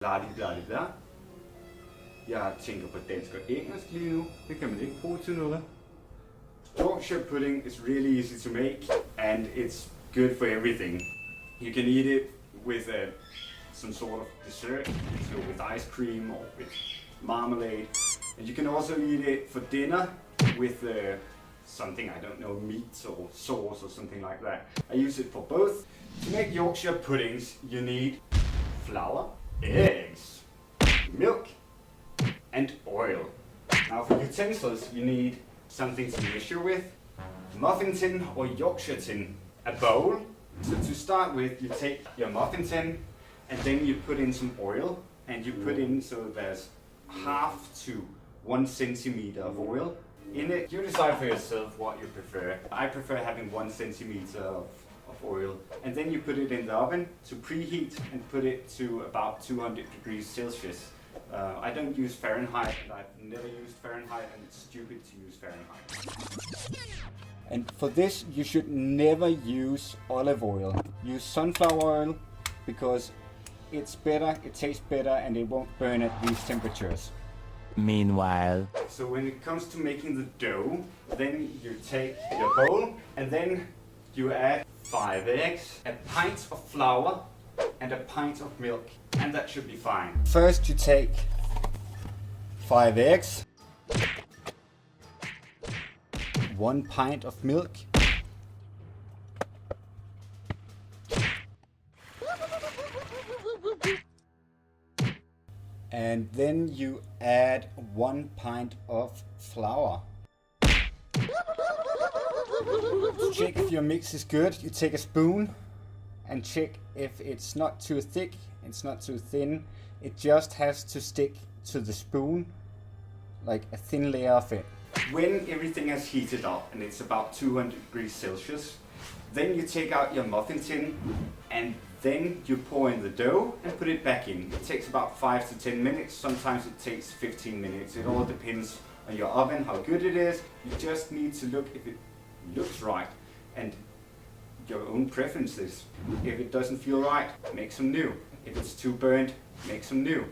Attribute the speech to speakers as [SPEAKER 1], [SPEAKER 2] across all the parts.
[SPEAKER 1] Bla. Jeg tænker på dansk og engelsk lige nu. Det kan man ikke bruge til noget. Yorkshire pudding is really easy to make and it's good for everything. You can eat it with some sort of dessert, so with ice cream or with marmalade. And you can also eat it for dinner with something, I don't know, meat or sauce or something like that. I use it for both. To make Yorkshire puddings, you need flour, eggs, milk, and oil. Now for utensils, you need something to measure with, muffin tin or Yorkshire tin, a bowl. So to start with, you take your muffin tin and then you put in some oil and you put in so there's half to 1 centimeter of oil in it. You decide for yourself what you prefer. I prefer having 1 centimeter of oil, and then you put it in the oven to preheat and put it to about 200 degrees Celsius. I don't use Fahrenheit, and I've never used Fahrenheit, and it's stupid to use Fahrenheit. And for this, you should never use olive oil. Use sunflower oil because it's better, it tastes better, and it won't burn at these temperatures.
[SPEAKER 2] Meanwhile.
[SPEAKER 1] So when it comes to making the dough, then you take your bowl and then you add 5 eggs, a pint of flour, and a pint of milk, and that should be fine. First you take 5 eggs, 1 pint of milk, and then you add 1 pint of flour. To check if your mix is good, you take a spoon and check if it's not too thick, it's not too thin. It just has to stick to the spoon, like a thin layer of it. When everything has heated up and it's about 200 degrees Celsius, then you take out your muffin tin and then you pour in the dough and put it back in. It takes about 5 to 10 minutes, sometimes it takes 15 minutes. It all depends on your oven, how good it is. You just need to look if it looks right and your own preferences. If it doesn't feel right, make some new. If it's too burnt, make some new.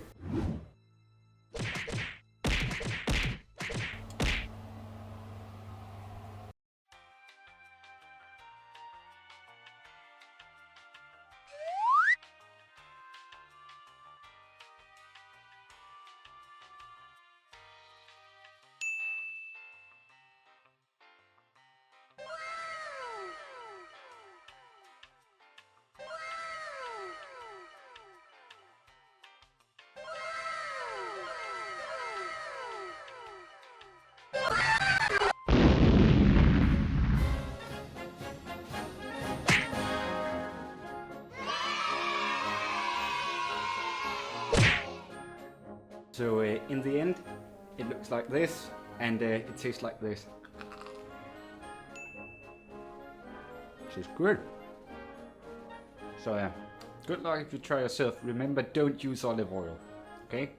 [SPEAKER 1] So in the end, it looks like this, and it tastes like this. Which is good. So yeah, good luck if you try yourself. Remember, don't use olive oil, okay?